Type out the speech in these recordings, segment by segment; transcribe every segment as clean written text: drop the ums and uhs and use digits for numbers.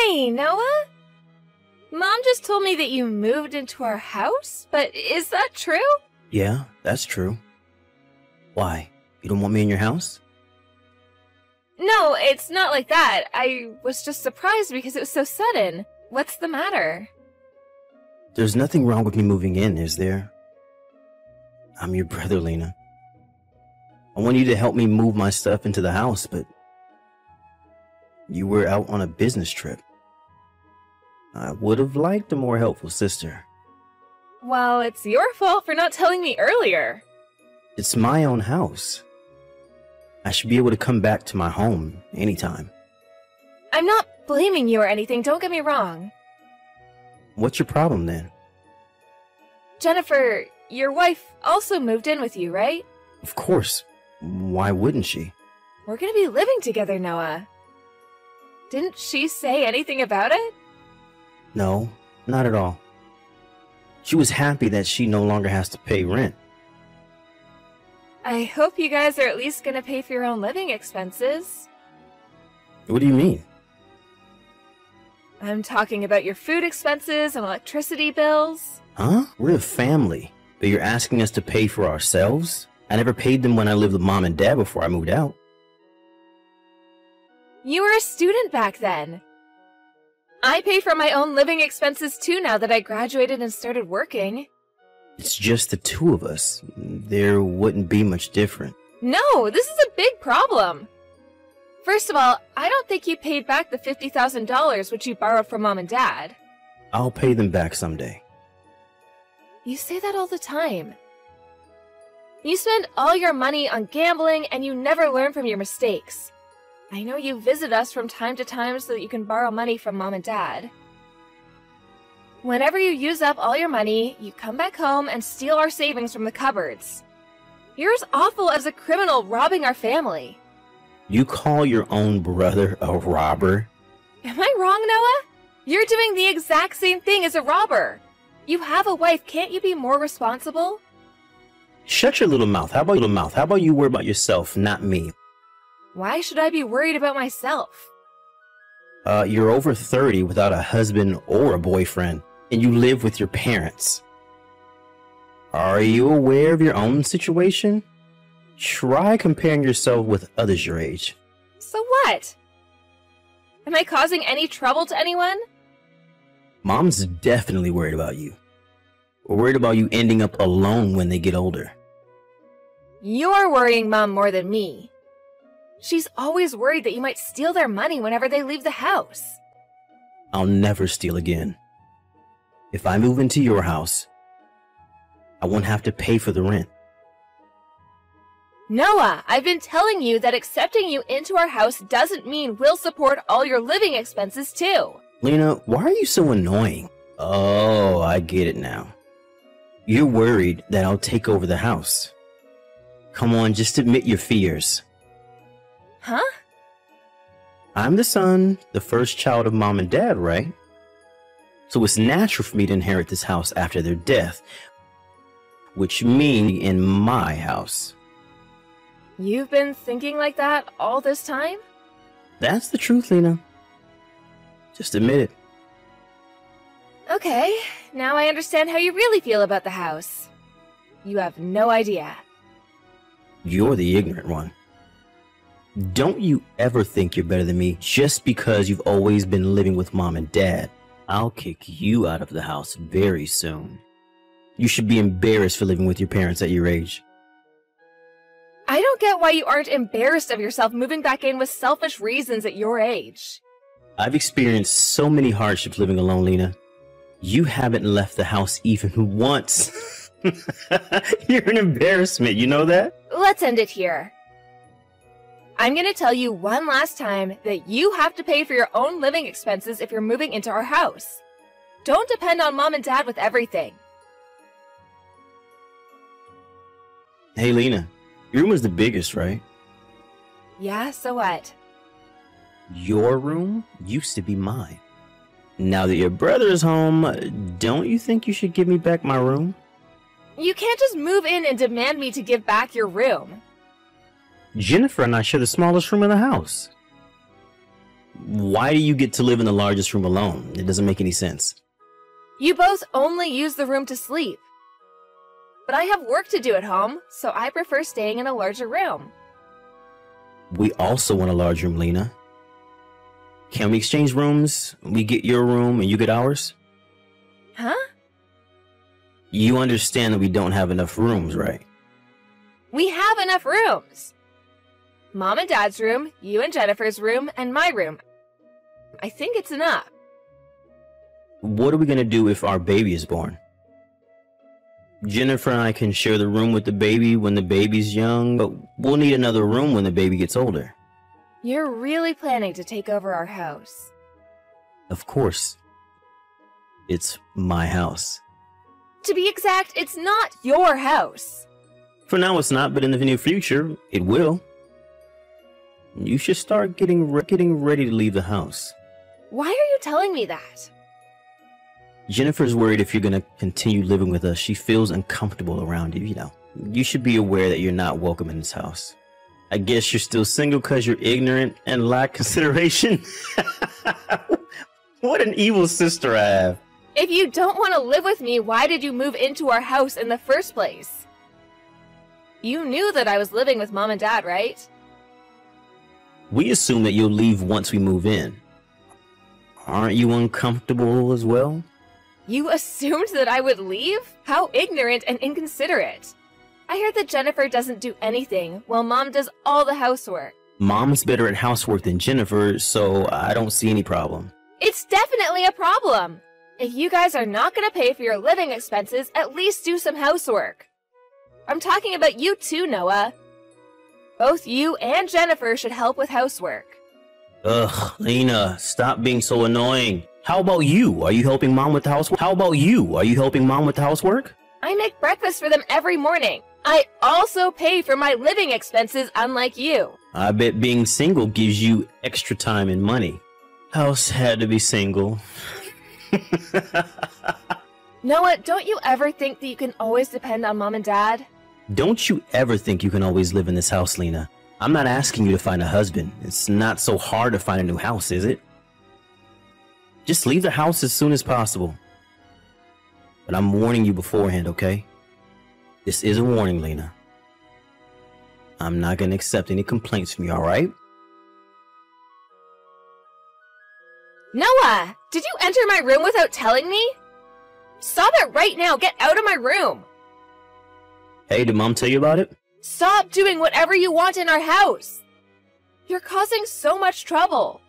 Hey, Noah? Mom just told me that you moved into our house, but is that true? Yeah, that's true. Why? You don't want me in your house? No, it's not like that. I was just surprised because it was so sudden. What's the matter? There's nothing wrong with me moving in, is there? I'm your brother, Lena. I want you to help me move my stuff into the house, but you were out on a business trip. I would have liked a more helpful sister. Well, it's your fault for not telling me earlier. It's my own house. I should be able to come back to my home anytime. I'm not blaming you or anything, don't get me wrong. What's your problem then? Jennifer, your wife also moved in with you, right? Of course. Why wouldn't she? We're gonna be living together, Noah. Didn't she say anything about it? No, not at all. She was happy that she no longer has to pay rent. I hope you guys are at least gonna pay for your own living expenses. What do you mean? I'm talking about your food expenses and electricity bills. Huh? We're a family, but you're asking us to pay for ourselves? I never paid them when I lived with Mom and Dad before I moved out. You were a student back then. I pay for my own living expenses too now that I graduated and started working. It's just the two of us. There wouldn't be much different. No, this is a big problem. First of all, I don't think you paid back the $50,000 which you borrowed from Mom and Dad. I'll pay them back someday. You say that all the time. You spend all your money on gambling and you never learn from your mistakes. I know you visit us from time to time so that you can borrow money from Mom and Dad. Whenever you use up all your money, you come back home and steal our savings from the cupboards. You're as awful as a criminal robbing our family. You call your own brother a robber? Am I wrong, Noah? You're doing the exact same thing as a robber. You have a wife, can't you be more responsible? Shut your little mouth. How about you worry about yourself, not me? Why should I be worried about myself? You're over 30 without a husband or a boyfriend, and you live with your parents. Are you aware of your own situation? Try comparing yourself with others your age. So what? Am I causing any trouble to anyone? Mom's definitely worried about you. We're worried about you ending up alone when they get older. You're worrying Mom more than me. She's always worried that you might steal their money whenever they leave the house. I'll never steal again. If I move into your house, I won't have to pay for the rent. Noah, I've been telling you that accepting you into our house doesn't mean we'll support all your living expenses too. Lena, why are you so annoying? Oh, I get it now. You're worried that I'll take over the house. Come on, just admit your fears. Huh? I'm the son, the first child of Mom and Dad, right? So it's natural for me to inherit this house after their death, which means in my house. You've been thinking like that all this time? That's the truth, Lena. Just admit it. Okay, now I understand how you really feel about the house. You have no idea. You're the ignorant one. Don't you ever think you're better than me just because you've always been living with Mom and Dad. I'll kick you out of the house very soon. You should be embarrassed for living with your parents at your age. I don't get why you aren't embarrassed of yourself moving back in with selfish reasons at your age. I've experienced so many hardships living alone, Lena. You haven't left the house even once. You're an embarrassment, you know that? Let's end it here. I'm gonna tell you one last time that you have to pay for your own living expenses if you're moving into our house. Don't depend on Mom and Dad with everything. Hey, Lena, your room is the biggest, right? Yeah, so what? Your room used to be mine. Now that your brother is home, don't you think you should give me back my room? You can't just move in and demand me to give back your room. Jennifer and I share the smallest room in the house. Why do you get to live in the largest room alone? It doesn't make any sense. You both only use the room to sleep. But I have work to do at home, so I prefer staying in a larger room. We also want a large room, Lena. Can we exchange rooms? We get your room and you get ours? Huh? You understand that we don't have enough rooms, right? We have enough rooms. Mom and Dad's room, you and Jennifer's room, and my room. I think it's enough. What are we gonna do if our baby is born? Jennifer and I can share the room with the baby when the baby's young, but we'll need another room when the baby gets older. You're really planning to take over our house. Of course. It's my house. To be exact, it's not your house. For now it's not, but in the near future, it will. You should start getting ready to leave the house. Why are you telling me that? Jennifer's worried if you're gonna continue living with us. She feels uncomfortable around you, you know. You should be aware that you're not welcome in this house. I guess you're still single because you're ignorant and lack consideration? What an evil sister I have. If you don't want to live with me, why did you move into our house in the first place? You knew that I was living with Mom and Dad, right? We assume that you'll leave once we move in. Aren't you uncomfortable as well? You assumed that I would leave? How ignorant and inconsiderate. I heard that Jennifer doesn't do anything, while Mom does all the housework. Mom's better at housework than Jennifer, so I don't see any problem. It's definitely a problem. If you guys are not going to pay for your living expenses, at least do some housework. I'm talking about you too, Noah. Both you and Jennifer should help with housework. Ugh, Lena, stop being so annoying. How about you? Are you helping Mom with the housework? How about you? Are you helping Mom with the housework? I make breakfast for them every morning. I also pay for my living expenses, unlike you. I bet being single gives you extra time and money. How sad to be single. Noah, don't you ever think that you can always depend on Mom and Dad? Don't you ever think you can always live in this house, Lena. I'm not asking you to find a husband. It's not so hard to find a new house, is it? Just leave the house as soon as possible. But I'm warning you beforehand, okay? This is a warning, Lena. I'm not gonna accept any complaints from you, alright? Noah! Did you enter my room without telling me? Stop it right now! Get out of my room! Hey, did Mom tell you about it? Stop doing whatever you want in our house! You're causing so much trouble.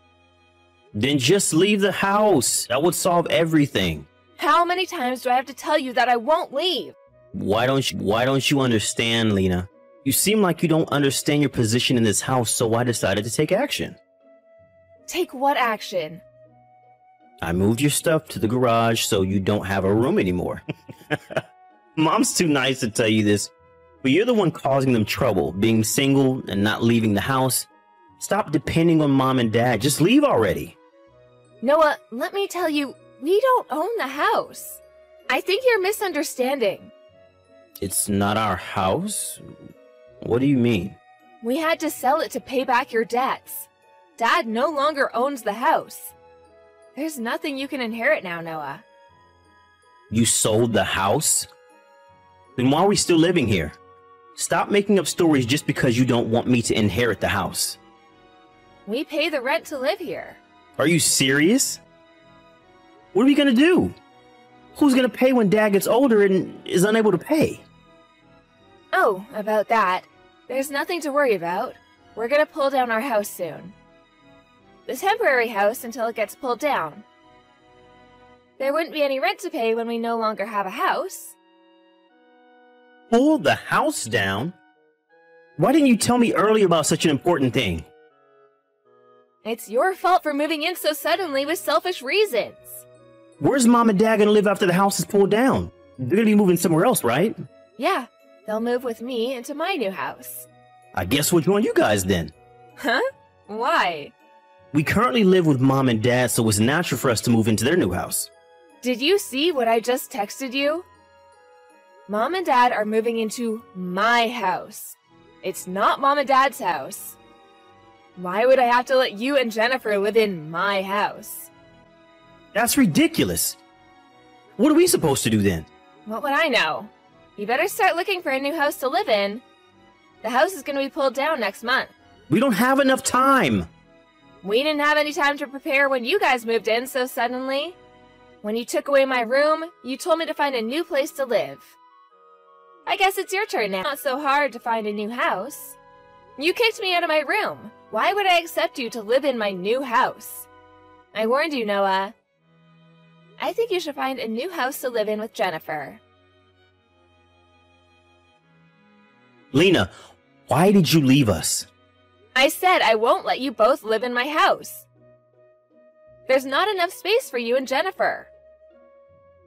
Then just leave the house. That would solve everything. How many times do I have to tell you that I won't leave? Why don't you understand, Lena? You seem like you don't understand your position in this house, so I decided to take action. Take what action? I moved your stuff to the garage so you don't have a room anymore. Mom's too nice to tell you this, but you're the one causing them trouble, being single and not leaving the house. Stop depending on Mom and Dad. Just leave already. Noah, let me tell you, we don't own the house. I think you're misunderstanding. It's not our house? What do you mean? We had to sell it to pay back your debts. Dad no longer owns the house. There's nothing you can inherit now, Noah. You sold the house? Then why are we still living here? Stop making up stories just because you don't want me to inherit the house. We pay the rent to live here. Are you serious? What are we gonna do? Who's gonna pay when Dad gets older and is unable to pay? Oh, about that. There's nothing to worry about. We're gonna pull down our house soon. The temporary house until it gets pulled down. There wouldn't be any rent to pay when we no longer have a house. Pull the house down? Why didn't you tell me earlier about such an important thing? It's your fault for moving in so suddenly with selfish reasons. Where's Mom and Dad gonna live after the house is pulled down? They're gonna be moving somewhere else, right? Yeah, they'll move with me into my new house. I guess we'll join you guys then. Huh? Why? We currently live with Mom and Dad, so it's natural for us to move into their new house. Did you see what I just texted you? Mom and Dad are moving into my house. It's not Mom and Dad's house. Why would I have to let you and Jennifer live in my house? That's ridiculous. What are we supposed to do then? What would I know? You better start looking for a new house to live in. The house is going to be pulled down next month. We don't have enough time. We didn't have any time to prepare when you guys moved in so suddenly. When you took away my room, you told me to find a new place to live. I guess it's your turn now. It's not so hard to find a new house. You kicked me out of my room. Why would I accept you to live in my new house? I warned you, Noah. I think you should find a new house to live in with Jennifer. Lena, why did you leave us? I said I won't let you both live in my house. There's not enough space for you and Jennifer.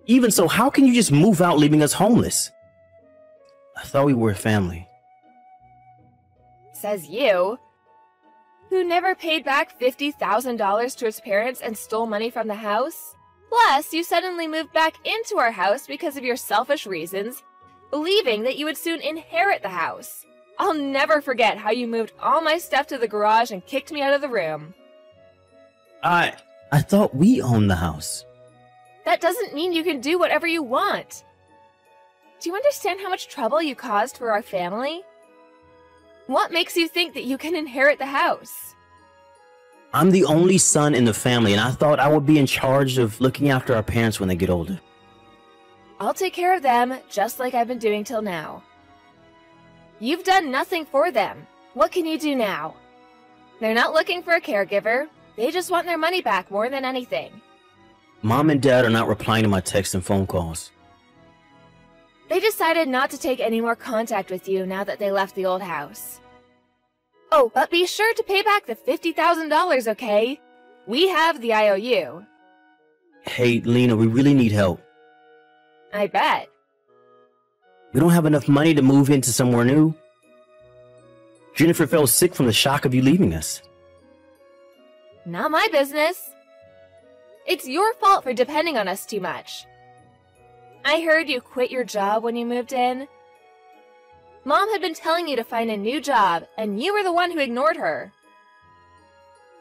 Even so, how can you just move out leaving us homeless? I thought we were a family. Says you, who never paid back $50,000 to his parents and stole money from the house. Plus, you suddenly moved back into our house because of your selfish reasons, believing that you would soon inherit the house. I'll never forget how you moved all my stuff to the garage and kicked me out of the room. I thought we owned the house. That doesn't mean you can do whatever you want. Do you understand how much trouble you caused for our family? What makes you think that you can inherit the house? I'm the only son in the family, and I thought I would be in charge of looking after our parents when they get older. I'll take care of them, just like I've been doing till now. You've done nothing for them. What can you do now? They're not looking for a caregiver. They just want their money back more than anything. Mom and Dad are not replying to my texts and phone calls. They decided not to take any more contact with you now that they left the old house. Oh, but be sure to pay back the $50,000, okay? We have the IOU. Hey, Lena, we really need help. I bet. We don't have enough money to move into somewhere new. Jennifer fell sick from the shock of you leaving us. Not my business. It's your fault for depending on us too much. I heard you quit your job when you moved in. Mom had been telling you to find a new job, and you were the one who ignored her.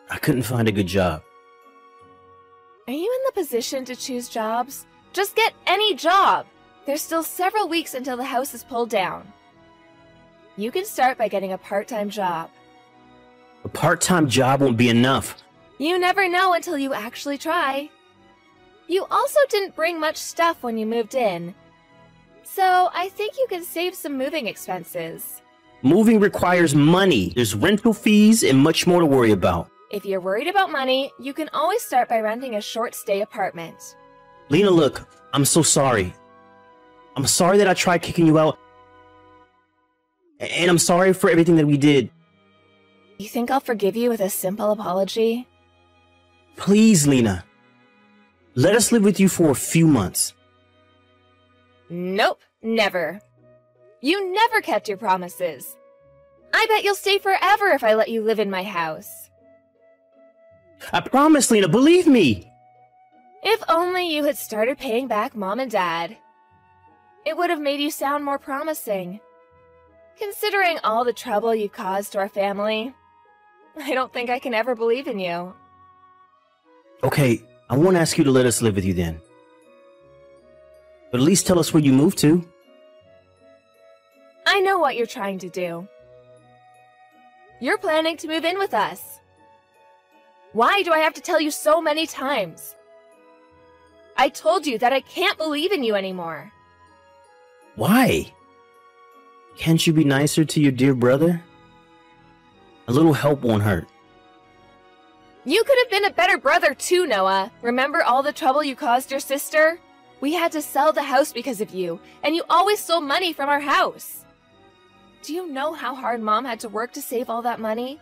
I couldn't find a good job. Are you in the position to choose jobs? Just get any job! There's still several weeks until the house is pulled down. You can start by getting a part-time job. A part-time job won't be enough. You never know until you actually try. You also didn't bring much stuff when you moved in. So I think you can save some moving expenses. Moving requires money. There's rental fees and much more to worry about. If you're worried about money, you can always start by renting a short-stay apartment. Lena, look, I'm so sorry. I'm sorry that I tried kicking you out. And I'm sorry for everything that we did. You think I'll forgive you with a simple apology? Please, Lena. Let us live with you for a few months. Nope, never. You never kept your promises. I bet you'll stay forever if I let you live in my house. I promise, Lena, believe me. If only you had started paying back Mom and Dad. It would have made you sound more promising. Considering all the trouble you've caused to our family, I don't think I can ever believe in you. Okay, I won't ask you to let us live with you then. But at least tell us where you moved to. I know what you're trying to do. You're planning to move in with us. Why do I have to tell you so many times? I told you that I can't believe in you anymore. Why? Can't you be nicer to your dear brother? A little help won't hurt. You could have been a better brother too, Noah. Remember all the trouble you caused your sister? We had to sell the house because of you, and you always stole money from our house. Do you know how hard Mom had to work to save all that money?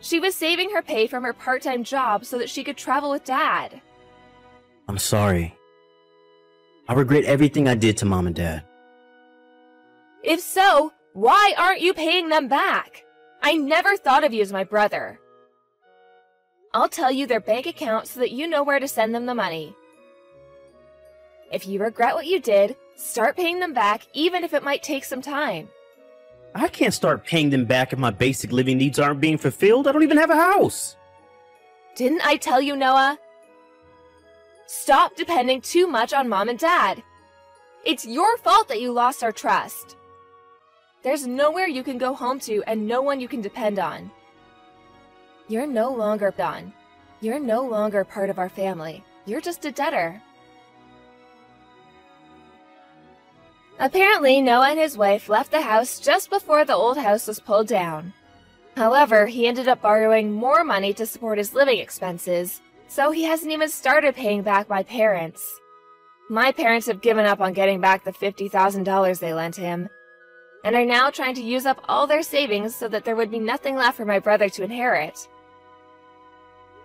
She was saving her pay from her part-time job so that she could travel with Dad. I'm sorry. I regret everything I did to Mom and Dad. If so, why aren't you paying them back? I never thought of you as my brother. I'll tell you their bank account so that you know where to send them the money. If you regret what you did, start paying them back even if it might take some time. I can't start paying them back if my basic living needs aren't being fulfilled. I don't even have a house. Didn't I tell you, Noah? Stop depending too much on Mom and Dad. It's your fault that you lost our trust. There's nowhere you can go home to and no one you can depend on. You're no longer Don. You're no longer part of our family. You're just a debtor. Apparently, Noah and his wife left the house just before the old house was pulled down. However, he ended up borrowing more money to support his living expenses, so he hasn't even started paying back my parents. My parents have given up on getting back the $50,000 they lent him, and are now trying to use up all their savings so that there would be nothing left for my brother to inherit.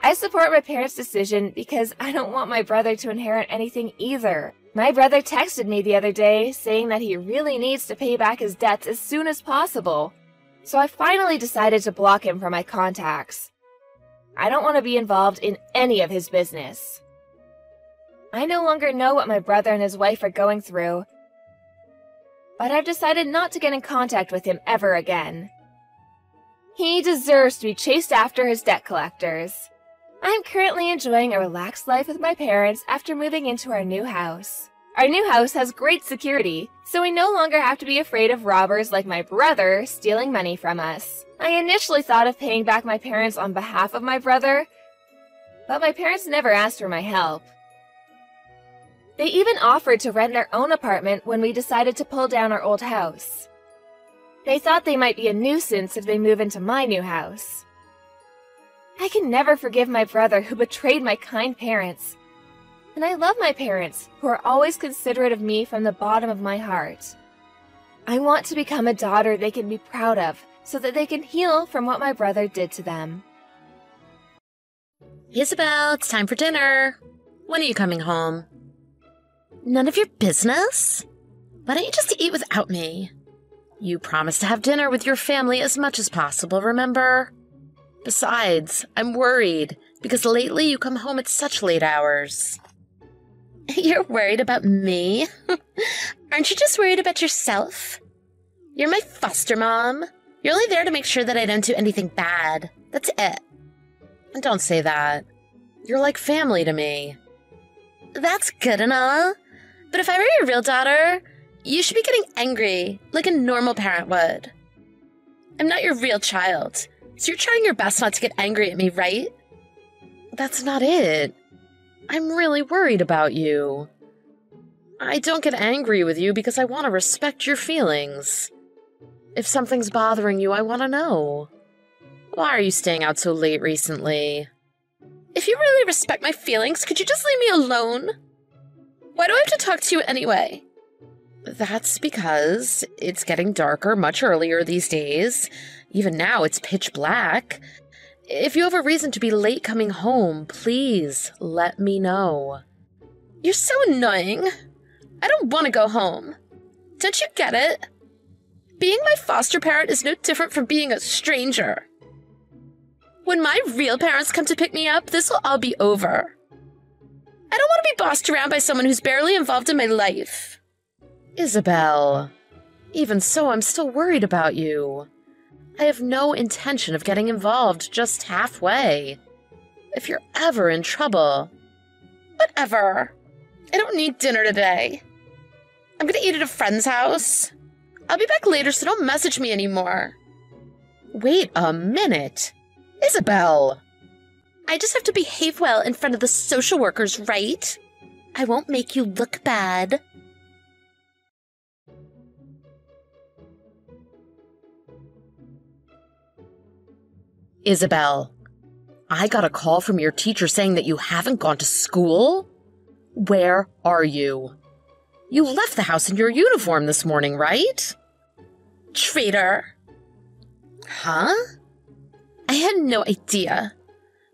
I support my parents' decision because I don't want my brother to inherit anything either. My brother texted me the other day saying that he really needs to pay back his debts as soon as possible, so I finally decided to block him from my contacts. I don't want to be involved in any of his business. I no longer know what my brother and his wife are going through, but I've decided not to get in contact with him ever again. He deserves to be chased after his debt collectors. I'm currently enjoying a relaxed life with my parents after moving into our new house. Our new house has great security, so we no longer have to be afraid of robbers like my brother stealing money from us. I initially thought of paying back my parents on behalf of my brother, but my parents never asked for my help. They even offered to rent their own apartment when we decided to pull down our old house. They thought they might be a nuisance if they move into my new house. I can never forgive my brother who betrayed my kind parents. And I love my parents, who are always considerate of me from the bottom of my heart. I want to become a daughter they can be proud of, so that they can heal from what my brother did to them. Isabel, it's time for dinner. When are you coming home? None of your business? Why don't you just eat without me? You promised to have dinner with your family as much as possible, remember? Besides, I'm worried, because lately you come home at such late hours. You're worried about me? Aren't you just worried about yourself? You're my foster mom. You're only there to make sure that I don't do anything bad. That's it. And don't say that. You're like family to me. That's good and all. But if I were your real daughter, you should be getting angry, like a normal parent would. I'm not your real child. So you're trying your best not to get angry at me, right? That's not it. I'm really worried about you. I don't get angry with you because I want to respect your feelings. If something's bothering you, I want to know. Why are you staying out so late recently? If you really respect my feelings, could you just leave me alone? Why do I have to talk to you anyway? That's because it's getting darker much earlier these days. Even now, it's pitch black. If you have a reason to be late coming home, please let me know. You're so annoying. I don't want to go home. Don't you get it? Being my foster parent is no different from being a stranger. When my real parents come to pick me up, this will all be over. I don't want to be bossed around by someone who's barely involved in my life. Isabel, even so, I'm still worried about you. I have no intention of getting involved just halfway. If you're ever in trouble... Whatever. I don't need dinner today. I'm gonna eat at a friend's house. I'll be back later, so don't message me anymore. Wait a minute. Isabel! I just have to behave well in front of the social workers, right? I won't make you look bad. Isabel, I got a call from your teacher saying that you haven't gone to school? Where are you? You left the house in your uniform this morning, right? Traitor. Huh? I had no idea.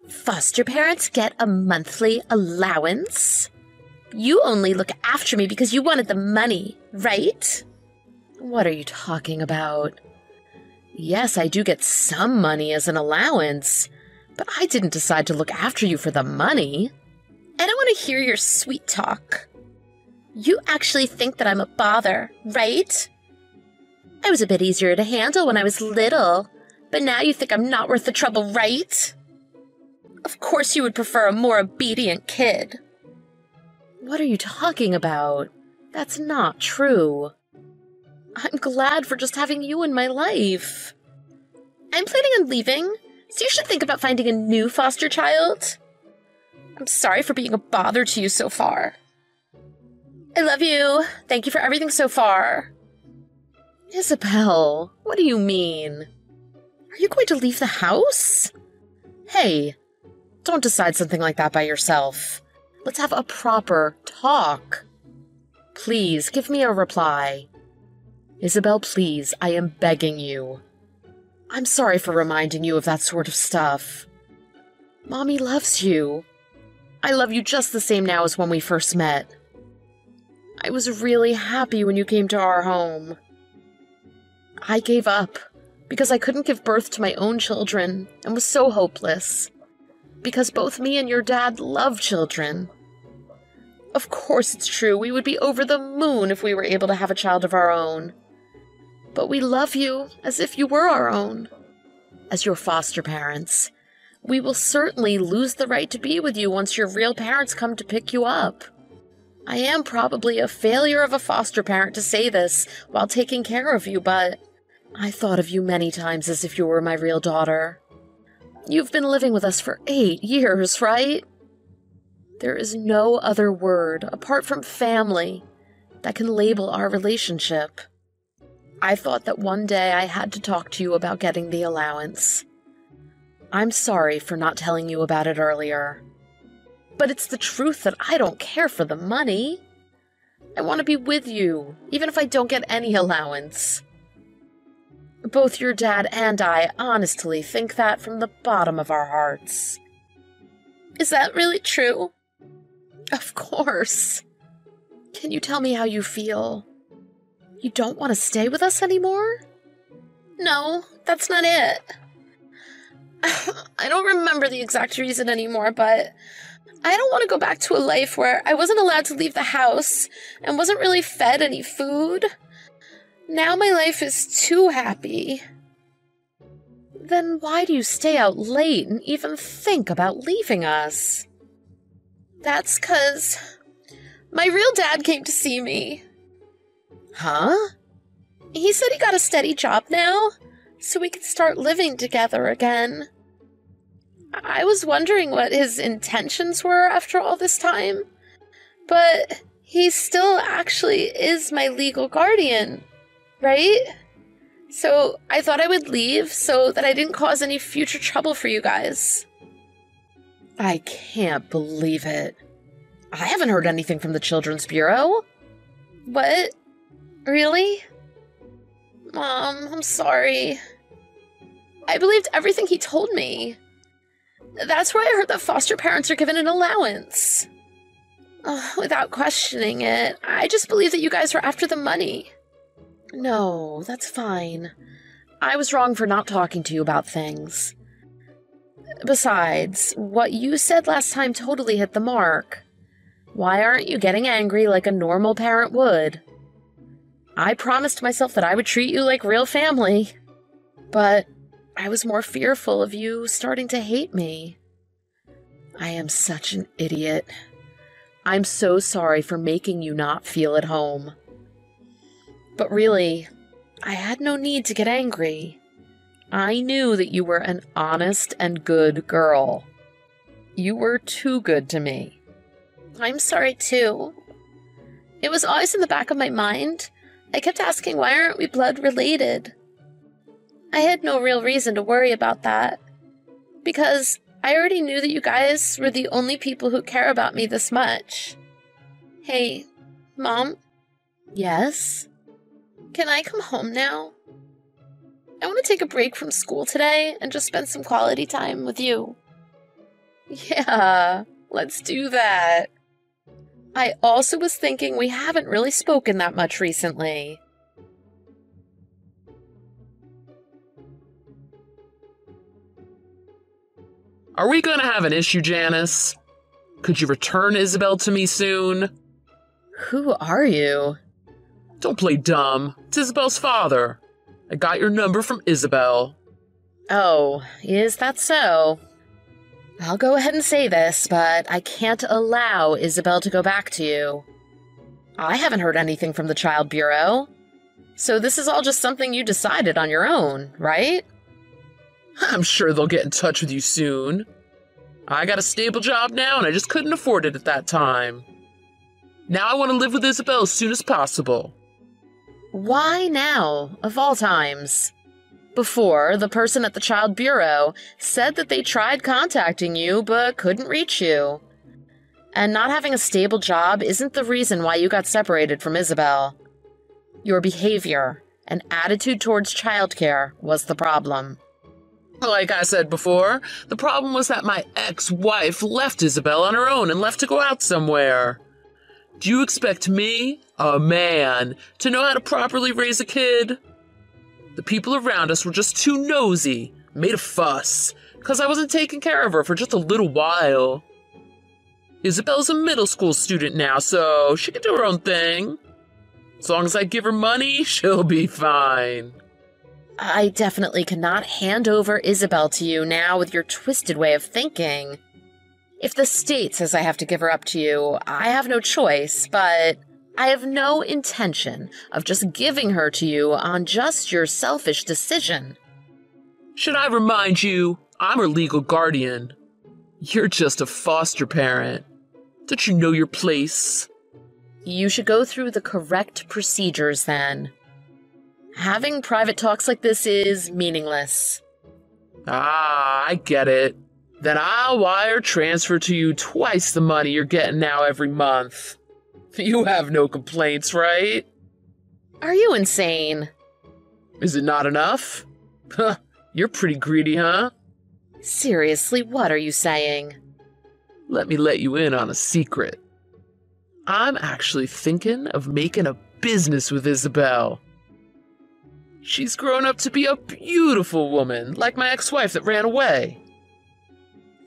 Foster parents get a monthly allowance? You only look after me because you wanted the money, right? What are you talking about? Yes, I do get some money as an allowance, but I didn't decide to look after you for the money. I don't want to hear your sweet talk. You actually think that I'm a bother, right? I was a bit easier to handle when I was little, but now you think I'm not worth the trouble, right? Of course you would prefer a more obedient kid. What are you talking about? That's not true. I'm glad for just having you in my life. I'm planning on leaving, so you should think about finding a new foster child. I'm sorry for being a bother to you so far. I love you. Thank you for everything so far. Isabel, what do you mean? Are you going to leave the house? Hey, don't decide something like that by yourself. Let's have a proper talk. Please, give me a reply. Isabel, please, I am begging you. I'm sorry for reminding you of that sort of stuff. Mommy loves you. I love you just the same now as when we first met. I was really happy when you came to our home. I gave up because I couldn't give birth to my own children and was so hopeless. Because both me and your dad love children. Of course it's true, we would be over the moon if we were able to have a child of our own. But we love you as if you were our own. As your foster parents, we will certainly lose the right to be with you once your real parents come to pick you up. I am probably a failure of a foster parent to say this while taking care of you, but I thought of you many times as if you were my real daughter. You've been living with us for 8 years, right? There is no other word, apart from family, that can label our relationship. I thought that one day I had to talk to you about getting the allowance. I'm sorry for not telling you about it earlier. But it's the truth that I don't care for the money. I want to be with you, even if I don't get any allowance. Both your dad and I honestly think that from the bottom of our hearts. Is that really true? Of course. Can you tell me how you feel? You don't want to stay with us anymore? No, that's not it. I don't remember the exact reason anymore, but I don't want to go back to a life where I wasn't allowed to leave the house and wasn't really fed any food. Now my life is too happy. Then why do you stay out late and even think about leaving us? That's 'cause my real dad came to see me. Huh? He said he got a steady job now, so we could start living together again. I was wondering what his intentions were after all this time, but he still actually is my legal guardian, right? So I thought I would leave so that I didn't cause any future trouble for you guys. I can't believe it. I haven't heard anything from the Children's Bureau. What? Really? Mom, I'm sorry. I believed everything he told me. That's where I heard that foster parents are given an allowance. Without questioning it, I just believed that you guys were after the money. No, that's fine. I was wrong for not talking to you about things. Besides, what you said last time totally hit the mark. Why aren't you getting angry like a normal parent would? I promised myself that I would treat you like real family, but I was more fearful of you starting to hate me. I am such an idiot. I'm so sorry for making you not feel at home. But really, I had no need to get angry. I knew that you were an honest and good girl. You were too good to me. I'm sorry too. It was always in the back of my mind. I kept asking, why aren't we blood related? I had no real reason to worry about that, because I already knew that you guys were the only people who care about me this much. Hey, Mom? Yes? Can I come home now? I want to take a break from school today and just spend some quality time with you. Yeah, let's do that. I also was thinking we haven't really spoken that much recently. Are we gonna have an issue, Janice? Could you return Isabel to me soon? Who are you? Don't play dumb. It's Isabel's father. I got your number from Isabel. Oh, is that so? I'll go ahead and say this, but I can't allow Isabel to go back to you. I haven't heard anything from the Child Bureau. So this is all just something you decided on your own, right? I'm sure they'll get in touch with you soon. I got a stable job now, and I just couldn't afford it at that time. Now I want to live with Isabel as soon as possible. Why now, of all times? Before, the person at the Child Bureau said that they tried contacting you but couldn't reach you. And not having a stable job isn't the reason why you got separated from Isabel. Your behavior and attitude towards childcare was the problem. Like I said before, the problem was that my ex-wife left Isabel on her own and left to go out somewhere. Do you expect me, a man, to know how to properly raise a kid? The people around us were just too nosy, made a fuss, because I wasn't taking care of her for just a little while. Isabel's a middle school student now, so she can do her own thing. As long as I give her money, she'll be fine. I definitely cannot hand over Isabel to you now with your twisted way of thinking. If the state says I have to give her up to you, I have no choice, but I have no intention of just giving her to you on just your selfish decision. Should I remind you, I'm her legal guardian. You're just a foster parent. Don't you know your place? You should go through the correct procedures then. Having private talks like this is meaningless. Ah, I get it. Then I'll wire transfer to you twice the money you're getting now every month. You have no complaints, right? Are you insane? Is it not enough? Huh, you're pretty greedy, huh? Seriously, what are you saying? Let me let you in on a secret. I'm actually thinking of making a business with Isabel. She's grown up to be a beautiful woman, like my ex-wife that ran away.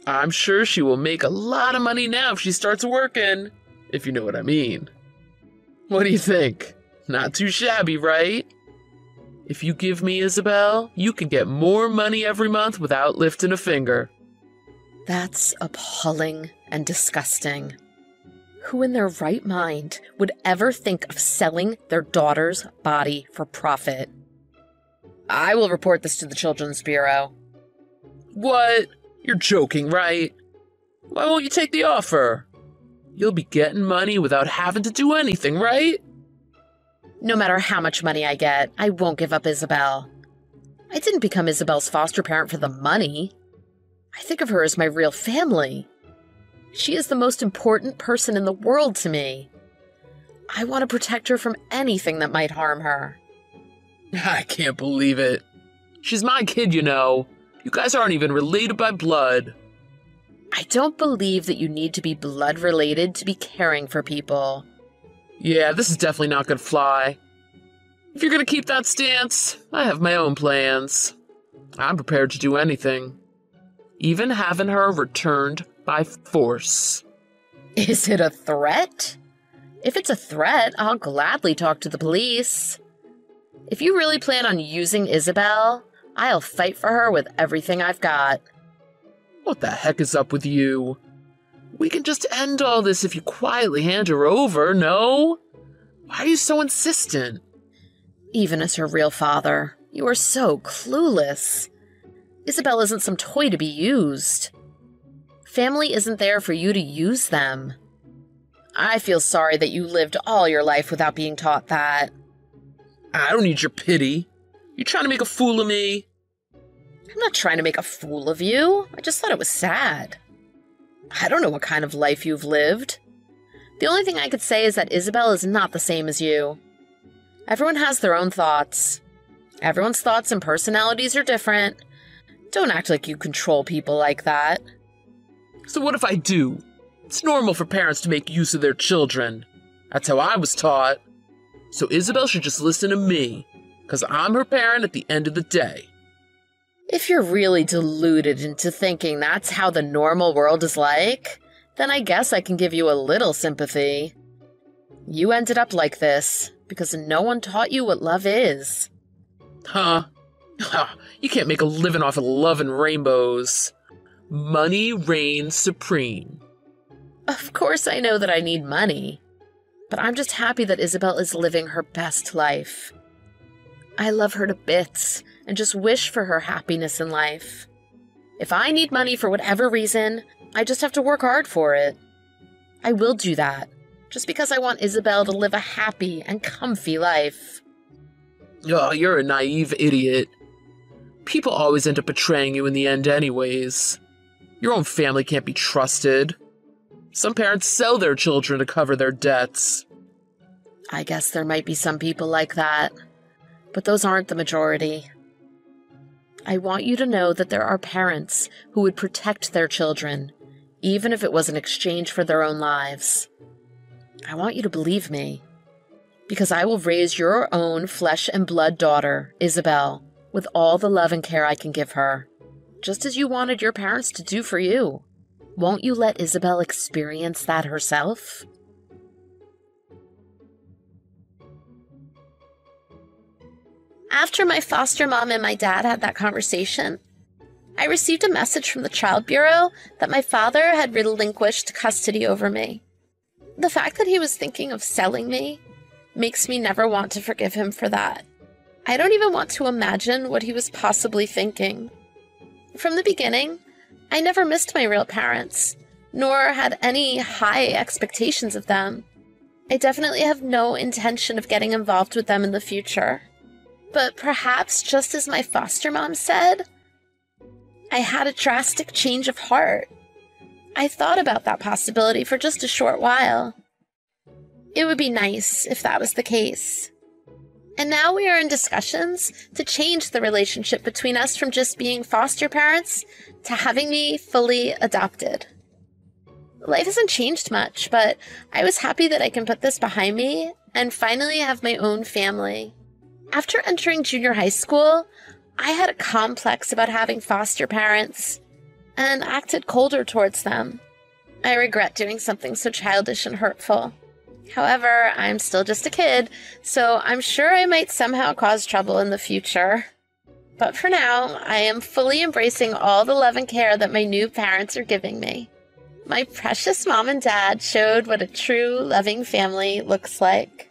I'm sure she will make a lot of money now if she starts working, if you know what I mean. What do you think? Not too shabby, right? If you give me Isabel, you can get more money every month without lifting a finger. That's appalling and disgusting. Who in their right mind would ever think of selling their daughter's body for profit? I will report this to the Children's Bureau. What? You're joking, right? Why won't you take the offer? You'll be getting money without having to do anything, right? No matter how much money I get, I won't give up Isabel. I didn't become Isabel's foster parent for the money. I think of her as my real family. She is the most important person in the world to me. I want to protect her from anything that might harm her. I can't believe it. She's my kid, you know. You guys aren't even related by blood. I don't believe that you need to be blood related to be caring for people. Yeah, this is definitely not gonna fly. If you're gonna keep that stance, I have my own plans. I'm prepared to do anything. Even having her returned by force. Is it a threat? If it's a threat, I'll gladly talk to the police. If you really plan on using Isabel, I'll fight for her with everything I've got. What the heck is up with you? We can just end all this if you quietly hand her over, no? Why are you so insistent? Even as her real father, you are so clueless. Isabel isn't some toy to be used. Family isn't there for you to use them. I feel sorry that you lived all your life without being taught that. I don't need your pity. You trying to make a fool of me? I'm not trying to make a fool of you. I just thought it was sad. I don't know what kind of life you've lived. The only thing I could say is that Isabel is not the same as you. Everyone has their own thoughts. Everyone's thoughts and personalities are different. Don't act like you control people like that. So what if I do? It's normal for parents to make use of their children. That's how I was taught. So Isabel should just listen to me, because I'm her parent at the end of the day. If you're really deluded into thinking that's how the normal world is like, then I guess I can give you a little sympathy. You ended up like this because no one taught you what love is. Huh? You can't make a living off of love and rainbows. Money reigns supreme. Of course I know that I need money, but I'm just happy that Isabel is living her best life. I love her to bits and just wish for her happiness in life. If I need money for whatever reason, I just have to work hard for it. I will do that, just because I want Isabel to live a happy and comfy life. Oh, you're a naive idiot. People always end up betraying you in the end anyways. Your own family can't be trusted. Some parents sell their children to cover their debts. I guess there might be some people like that, but those aren't the majority. I want you to know that there are parents who would protect their children, even if it was in exchange for their own lives. I want you to believe me, because I will raise your own flesh and blood daughter, Isabel, with all the love and care I can give her, just as you wanted your parents to do for you. Won't you let Isabel experience that herself? After my foster mom and my dad had that conversation, I received a message from the Child Bureau that my father had relinquished custody over me. The fact that he was thinking of selling me makes me never want to forgive him for that. I don't even want to imagine what he was possibly thinking. From the beginning, I never missed my real parents, nor had any high expectations of them. I definitely have no intention of getting involved with them in the future. But perhaps, just as my foster mom said, I had a drastic change of heart. I thought about that possibility for just a short while. It would be nice if that was the case. And now we are in discussions to change the relationship between us from just being foster parents to having me fully adopted. Life hasn't changed much, but I was happy that I can put this behind me and finally have my own family. After entering junior high school, I had a complex about having foster parents and acted colder towards them. I regret doing something so childish and hurtful. However, I'm still just a kid, so I'm sure I might somehow cause trouble in the future. But for now, I am fully embracing all the love and care that my new parents are giving me. My precious mom and dad showed what a true, loving family looks like.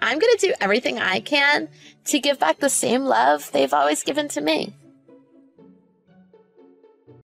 I'm going to do everything I can to give back the same love they've always given to me.